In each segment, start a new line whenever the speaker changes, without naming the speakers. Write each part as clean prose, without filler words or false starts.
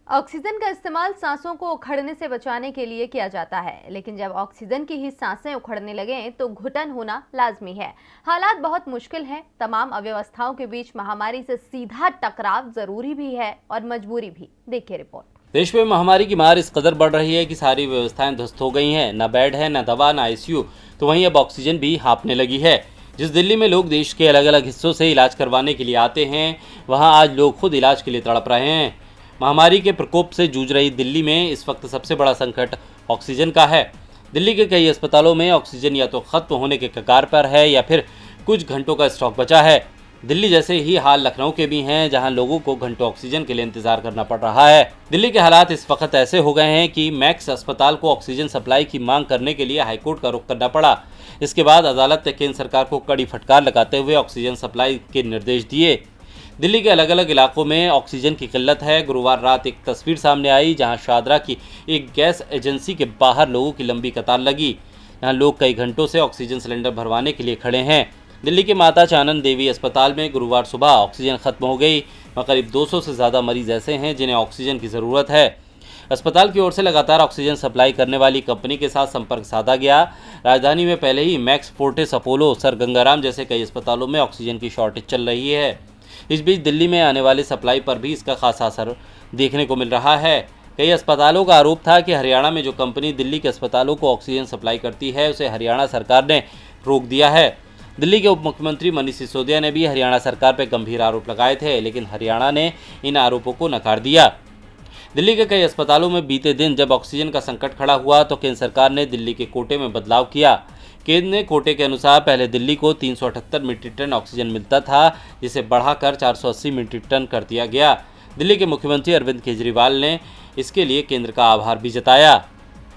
Oxygen का इस्तेमाल सांसों को उखड़ने से बचाने के लिए किया जाता है, लेकिन जब ऑक्सीजन की ही सांसें उखड़ने लगें तो घुटन होना लाजमी है। हालात बहुत मुश्किल हैं। तमाम अव्यवस्थाओं के बीच महामारी से सीधा टकराव जरूरी भी है और मजबूरी भी। देखिए रिपोर्ट।
देश में महामारी की मार इस कदर बढ़ रही है कि सारी व्यवस्थाएं ध्वस्त हो गई हैं। न बेड है, न दवा, न आईसीयू, तो वहीं अब ऑक्सीजन भी हाँफने लगी है। जिस दिल्ली में लोग देश के अलग अलग हिस्सों से इलाज करवाने के लिए आते हैं, वहां आज लोग खुद इलाज के लिए तड़प रहे हैं। महामारी के प्रकोप से जूझ रही दिल्ली में इस वक्त सबसे बड़ा संकट ऑक्सीजन का है। दिल्ली के कई अस्पतालों में ऑक्सीजन या तो खत्म होने के कगार पर है या फिर कुछ घंटों का स्टॉक बचा है। दिल्ली जैसे ही हाल लखनऊ के भी हैं, जहां लोगों को घंटों ऑक्सीजन के लिए इंतजार करना पड़ रहा है। दिल्ली के हालात इस वक्त ऐसे हो गए हैं कि मैक्स अस्पताल को ऑक्सीजन सप्लाई की मांग करने के लिए हाईकोर्ट का रुख करना पड़ा। इसके बाद अदालत ने केंद्र सरकार को कड़ी फटकार लगाते हुए ऑक्सीजन सप्लाई के निर्देश दिए। दिल्ली के अलग अलग इलाकों में ऑक्सीजन की किल्लत है। गुरुवार रात एक तस्वीर सामने आई जहां शादरा की एक गैस एजेंसी के बाहर लोगों की लंबी कतार लगी। यहाँ लोग कई घंटों से ऑक्सीजन सिलेंडर भरवाने के लिए खड़े हैं। दिल्ली के माता चानन देवी अस्पताल में गुरुवार सुबह ऑक्सीजन खत्म हो गई। वहाँ करीब 200 से ज़्यादा मरीज ऐसे हैं जिन्हें ऑक्सीजन की ज़रूरत है। अस्पताल की ओर से लगातार ऑक्सीजन सप्लाई करने वाली कंपनी के साथ संपर्क साधा गया। राजधानी में पहले ही Max, Fortis, Apollo, Sir Gangaram जैसे कई अस्पतालों में ऑक्सीजन की शॉर्टेज चल रही है। इस बीच दिल्ली में आने वाली सप्लाई पर भी इसका खासा असर देखने को मिल रहा है। कई अस्पतालों का आरोप था कि हरियाणा में जो कंपनी दिल्ली के अस्पतालों को ऑक्सीजन सप्लाई करती है उसे हरियाणा सरकार ने रोक दिया है। दिल्ली के उप मुख्यमंत्री मनीष सिसोदिया ने भी हरियाणा सरकार पर गंभीर आरोप लगाए थे, लेकिन हरियाणा ने इन आरोपों को नकार दिया। दिल्ली के कई अस्पतालों में बीते दिन जब ऑक्सीजन का संकट खड़ा हुआ तो केंद्र सरकार ने दिल्ली के कोटे में बदलाव किया। केंद्र ने कोटे के अनुसार पहले दिल्ली को 378 मीट्रिक टन ऑक्सीजन मिलता था, जिसे बढ़ाकर 480 मीट्रिक टन कर दिया गया। दिल्ली के मुख्यमंत्री अरविंद केजरीवाल ने इसके लिए केंद्र का आभार भी जताया।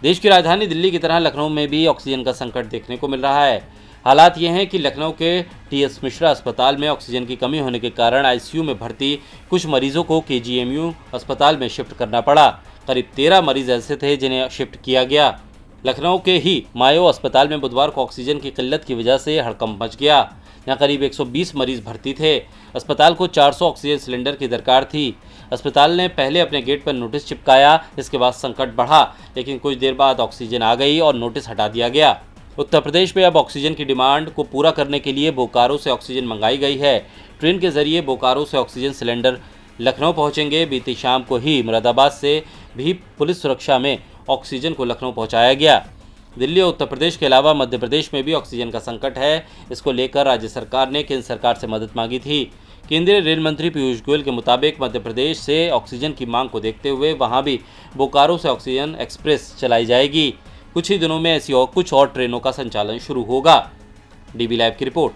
देश की राजधानी दिल्ली की तरह लखनऊ में भी ऑक्सीजन का संकट देखने को मिल रहा है। हालात ये हैं कि लखनऊ के टीएस मिश्रा अस्पताल में ऑक्सीजन की कमी होने के कारण आईसीयू में भर्ती कुछ मरीजों को केजीएमयू अस्पताल में शिफ्ट करना पड़ा। करीब 13 मरीज ऐसे थे जिन्हें शिफ्ट किया गया। लखनऊ के ही मायो अस्पताल में बुधवार को ऑक्सीजन की किल्लत की वजह से हड़कंप मच गया। यहाँ करीब 120 मरीज भर्ती थे। अस्पताल को 400 ऑक्सीजन सिलेंडर की दरकार थी। अस्पताल ने पहले अपने गेट पर नोटिस चिपकाया, इसके बाद संकट बढ़ा, लेकिन कुछ देर बाद ऑक्सीजन आ गई और नोटिस हटा दिया गया। उत्तर प्रदेश में अब ऑक्सीजन की डिमांड को पूरा करने के लिए बोकारो से ऑक्सीजन मंगाई गई है। ट्रेन के जरिए बोकारो से ऑक्सीजन सिलेंडर लखनऊ पहुंचेंगे। बीती शाम को ही मुरादाबाद से भी पुलिस सुरक्षा में ऑक्सीजन को लखनऊ पहुंचाया गया। दिल्ली और उत्तर प्रदेश के अलावा मध्य प्रदेश में भी ऑक्सीजन का संकट है। इसको लेकर राज्य सरकार ने केंद्र सरकार से मदद मांगी थी। केंद्रीय रेल मंत्री पीयूष गोयल के मुताबिक मध्य प्रदेश से ऑक्सीजन की मांग को देखते हुए वहां भी बोकारो से ऑक्सीजन एक्सप्रेस चलाई जाएगी। कुछ ही दिनों में ऐसी और कुछ और ट्रेनों का संचालन शुरू होगा। डीबी लाइव की रिपोर्ट।